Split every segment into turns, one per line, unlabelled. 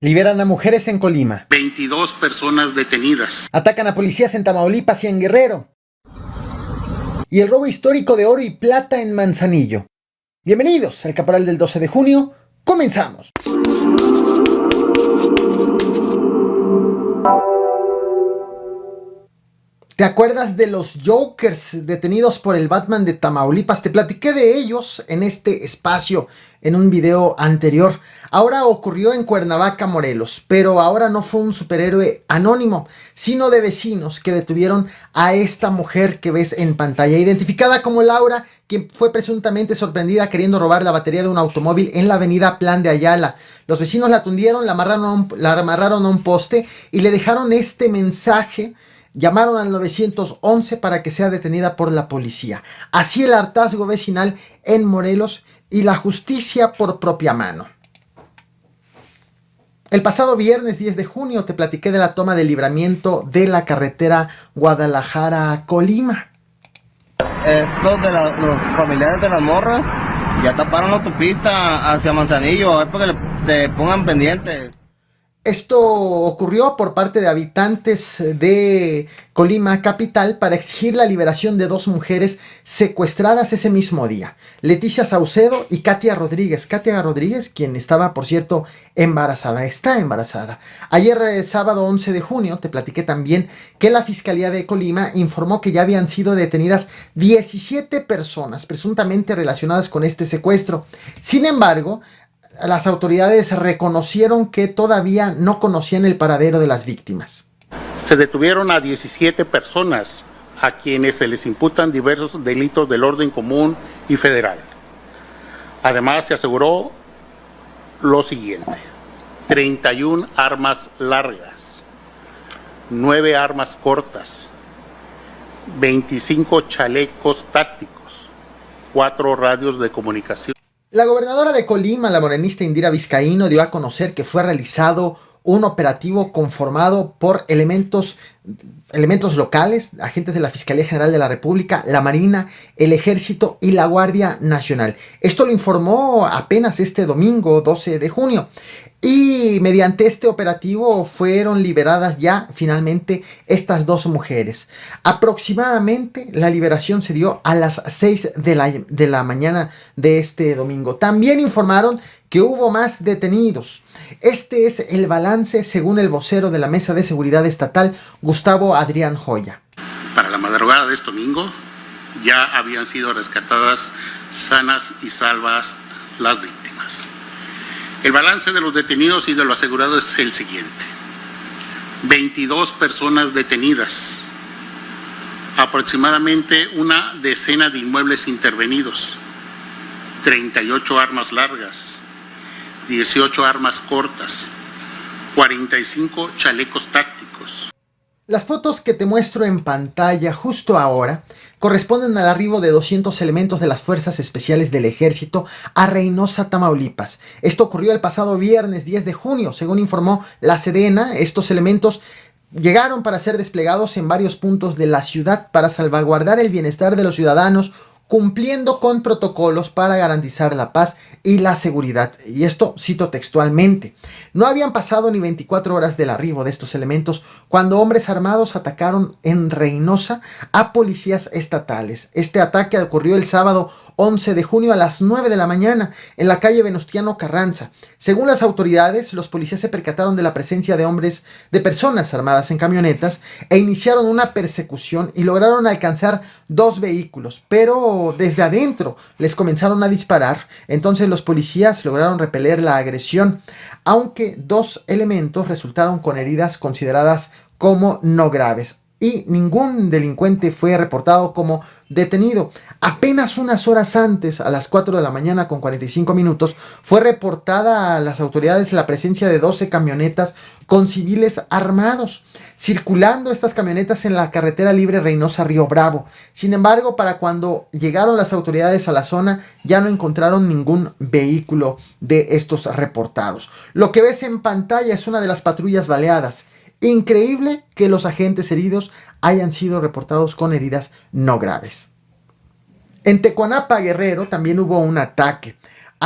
Liberan a mujeres en Colima.
22 personas detenidas.
Atacan a policías en Tamaulipas y en Guerrero. Y el robo histórico de oro y plata en Manzanillo. Bienvenidos al Caporal del 12 de junio. ¡Comenzamos! ¿Te acuerdas de los Jokers detenidos por el Batman de Tamaulipas? Te platiqué de ellos en este espacio, en un video anterior. Ahora ocurrió en Cuernavaca, Morelos, pero ahora no fue un superhéroe anónimo, sino de vecinos que detuvieron a esta mujer que ves en pantalla, identificada como Laura, quien fue presuntamente sorprendida queriendo robar la batería de un automóvil en la avenida Plan de Ayala. Los vecinos la tundieron, la amarraron a un poste y le dejaron este mensaje. Llamaron al 911 para que sea detenida por la policía. Así el hartazgo vecinal en Morelos y la justicia por propia mano. El pasado viernes 10 de junio te platiqué de la toma de libramiento de la carretera Guadalajara-Colima.
Estos de los familiares de las morras ya taparon la autopista hacia Manzanillo, es para que le pongan pendientes.
Esto ocurrió por parte de habitantes de Colima capital para exigir la liberación de dos mujeres secuestradas ese mismo día. Leticia Saucedo y Katia Rodríguez. Katia Rodríguez, quien estaba, por cierto, embarazada. Está embarazada. Ayer, sábado 11 de junio, te platiqué también que la Fiscalía de Colima informó que ya habían sido detenidas 17 personas presuntamente relacionadas con este secuestro. Sin embargo, las autoridades reconocieron que todavía no conocían el paradero de las víctimas.
Se detuvieron a 17 personas a quienes se les imputan diversos delitos del orden común y federal. Además, se aseguró lo siguiente: 31 armas largas, 9 armas cortas, 25 chalecos tácticos, 4 radios de comunicación.
La gobernadora de Colima, la morenista Indira Vizcaíno, dio a conocer que fue realizado un operativo conformado por elementos locales, agentes de la Fiscalía General de la República, la Marina, el Ejército y la Guardia Nacional. Esto lo informó apenas este domingo 12 de junio. Y mediante este operativo fueron liberadas ya finalmente estas dos mujeres. Aproximadamente la liberación se dio a las 6 de la mañana de este domingo. También informaron que hubo más detenidos. Este es el balance según el vocero de la Mesa de Seguridad Estatal, Gustavo Adrián Joya.
Para la madrugada de este domingo ya habían sido rescatadas sanas y salvas las víctimas. El balance de los detenidos y de los asegurados es el siguiente: 22 personas detenidas, aproximadamente una decena de inmuebles intervenidos, 38 armas largas, 18 armas cortas, 45 chalecos tácticos.
Las fotos que te muestro en pantalla justo ahora corresponden al arribo de 200 elementos de las Fuerzas Especiales del Ejército a Reynosa, Tamaulipas. Esto ocurrió el pasado viernes 10 de junio, según informó la Sedena. Estos elementos llegaron para ser desplegados en varios puntos de la ciudad para salvaguardar el bienestar de los ciudadanos, cumpliendo con protocolos para garantizar la paz y la seguridad. Y esto cito textualmente: no habían pasado ni 24 horas del arribo de estos elementos cuando hombres armados atacaron en Reynosa a policías estatales. Este ataque ocurrió el sábado 11 de junio a las 9 de la mañana en la calle Venustiano Carranza. Según las autoridades, los policías se percataron de la presencia de personas armadas en camionetas e iniciaron una persecución y lograron alcanzar 2 vehículos, pero desde adentro les comenzaron a disparar. Entonces los policías lograron repeler la agresión, aunque 2 elementos resultaron con heridas consideradas como no graves y ningún delincuente fue reportado como detenido. Apenas unas horas antes, a las 4 de la mañana con 45 minutos, fue reportada a las autoridades la presencia de 12 camionetas con civiles armados, circulando estas camionetas en la carretera libre Reynosa-Río Bravo. Sin embargo, para cuando llegaron las autoridades a la zona, ya no encontraron ningún vehículo de estos reportados. Lo que ves en pantalla es una de las patrullas baleadas. Increíble que los agentes heridos hayan sido reportados con heridas no graves. En Tecuanapa, Guerrero, también hubo un ataque.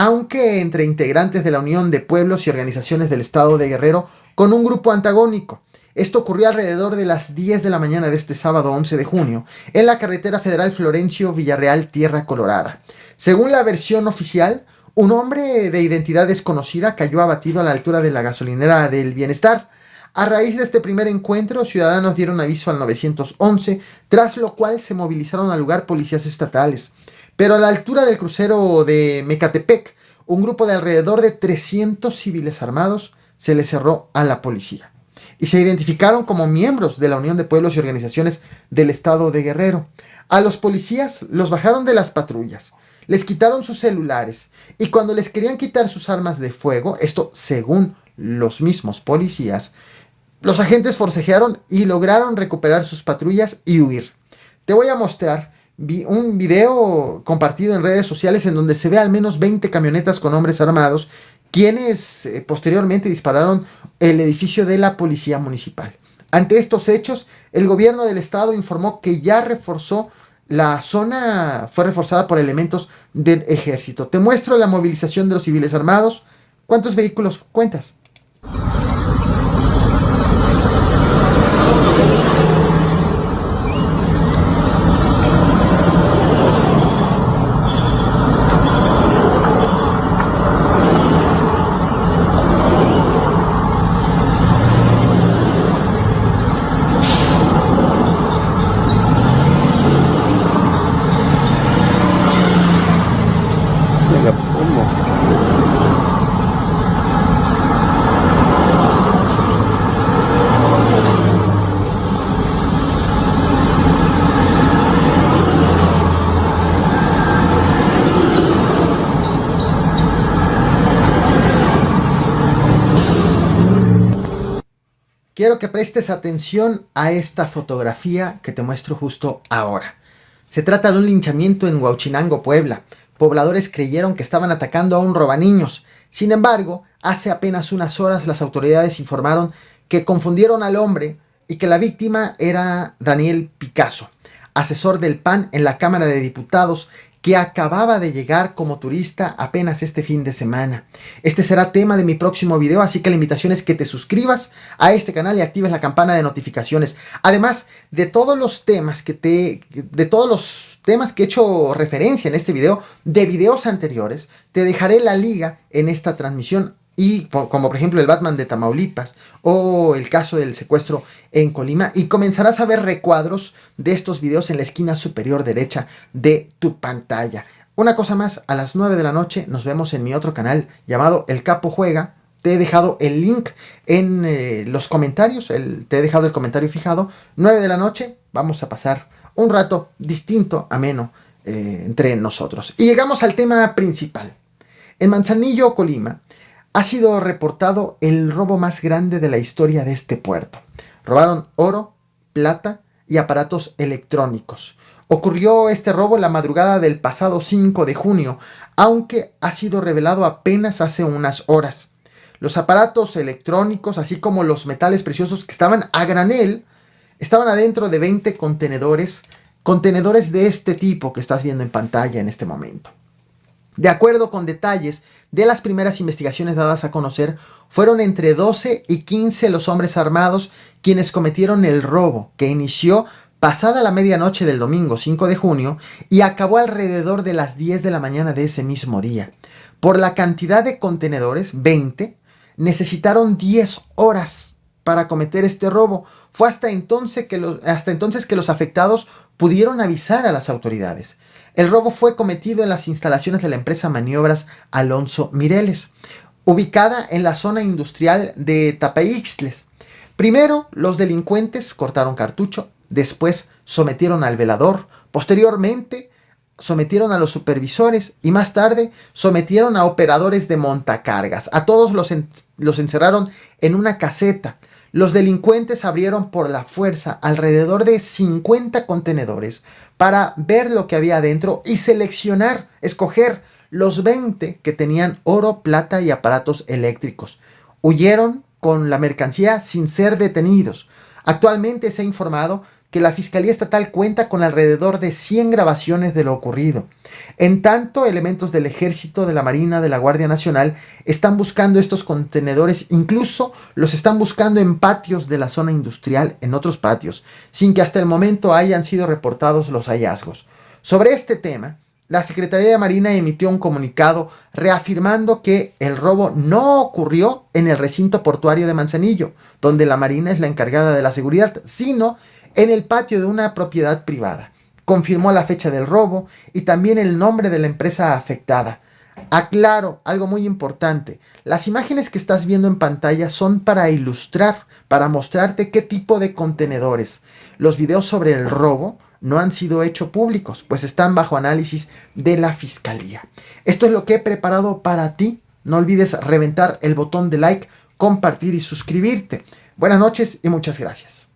aunque entre integrantes de la Unión de Pueblos y Organizaciones del Estado de Guerrero con un grupo antagónico. Esto ocurrió alrededor de las 10 de la mañana de este sábado 11 de junio, en la carretera federal Florencio Villarreal, Tierra Colorada. Según la versión oficial, un hombre de identidad desconocida cayó abatido a la altura de la gasolinera del Bienestar. A raíz de este primer encuentro, ciudadanos dieron aviso al 911, tras lo cual se movilizaron al lugar policías estatales. Pero a la altura del crucero de Mecatepec, un grupo de alrededor de 300 civiles armados se le cerró a la policía y se identificaron como miembros de la Unión de Pueblos y Organizaciones del Estado de Guerrero. A los policías los bajaron de las patrullas, les quitaron sus celulares y cuando les querían quitar sus armas de fuego, esto según los mismos policías, los agentes forcejearon y lograron recuperar sus patrullas y huir. Te voy a mostrar un video compartido en redes sociales en donde se ve al menos 20 camionetas con hombres armados quienes posteriormente dispararon el edificio de la policía municipal. Ante estos hechos, el gobierno del estado informó que ya reforzó la zona, fue reforzada por elementos del ejército. Te muestro la movilización de los civiles armados. ¿Cuántos vehículos cuentas? Quiero que prestes atención a esta fotografía que te muestro justo ahora. Se trata de un linchamiento en Huauchinango, Puebla. Pobladores creyeron que estaban atacando a un robaniños. Sin embargo, hace apenas unas horas las autoridades informaron que confundieron al hombre y que la víctima era Daniel Picasso, asesor del PAN en la Cámara de Diputados, que acababa de llegar como turista apenas este fin de semana. Este será tema de mi próximo video, así que la invitación es que te suscribas a este canal y actives la campana de notificaciones. Además de todos los temas que he hecho referencia en este video, de videos anteriores, te dejaré la liga en esta transmisión. Y como por ejemplo el Batman de Tamaulipas o el caso del secuestro en Colima, y comenzarás a ver recuadros de estos videos en la esquina superior derecha de tu pantalla. Una cosa más, a las 9 de la noche nos vemos en mi otro canal llamado El Capo Juega. Te he dejado el link en los comentarios, te he dejado el comentario fijado. 9 de la noche, vamos a pasar un rato distinto, ameno, entre nosotros. Y llegamos al tema principal. En Manzanillo, Colima, ha sido reportado el robo más grande de la historia de este puerto. Robaron oro, plata y aparatos electrónicos. Ocurrió este robo la madrugada del pasado 5 de junio, aunque ha sido revelado apenas hace unas horas. Los aparatos electrónicos, así como los metales preciosos que estaban a granel, estaban adentro de 20 contenedores de este tipo que estás viendo en pantalla en este momento. De acuerdo con detalles de las primeras investigaciones dadas a conocer, fueron entre 12 y 15 los hombres armados quienes cometieron el robo, que inició pasada la medianoche del domingo 5 de junio y acabó alrededor de las 10 de la mañana de ese mismo día. Por la cantidad de contenedores, 20, necesitaron 10 horas para cometer este robo. Fue hasta entonces que los afectados pudieron avisar a las autoridades. El robo fue cometido en las instalaciones de la empresa Maniobras Alonso Mireles, ubicada en la zona industrial de Tapaixtles. Primero, los delincuentes cortaron cartucho, después sometieron al velador, posteriormente sometieron a los supervisores y más tarde sometieron a operadores de montacargas. A todos los encerraron en una caseta. Los delincuentes abrieron por la fuerza alrededor de 50 contenedores para ver lo que había adentro y escoger los 20 que tenían oro, plata y aparatos eléctricos. Huyeron con la mercancía sin ser detenidos. Actualmente se ha informado que la Fiscalía Estatal cuenta con alrededor de 100 grabaciones de lo ocurrido. En tanto, elementos del Ejército, de la Marina, de la Guardia Nacional están buscando estos contenedores, incluso los están buscando en patios de la zona industrial, en otros patios, sin que hasta el momento hayan sido reportados los hallazgos. Sobre este tema, la Secretaría de Marina emitió un comunicado reafirmando que el robo no ocurrió en el recinto portuario de Manzanillo, donde la Marina es la encargada de la seguridad, sino en el patio de una propiedad privada. Confirmó la fecha del robo y también el nombre de la empresa afectada. Aclaro algo muy importante: las imágenes que estás viendo en pantalla son para ilustrar, para mostrarte qué tipo de contenedores. Los videos sobre el robo no han sido hechos públicos, pues están bajo análisis de la Fiscalía. Esto es lo que he preparado para ti. No olvides reventar el botón de like, compartir y suscribirte. Buenas noches y muchas gracias.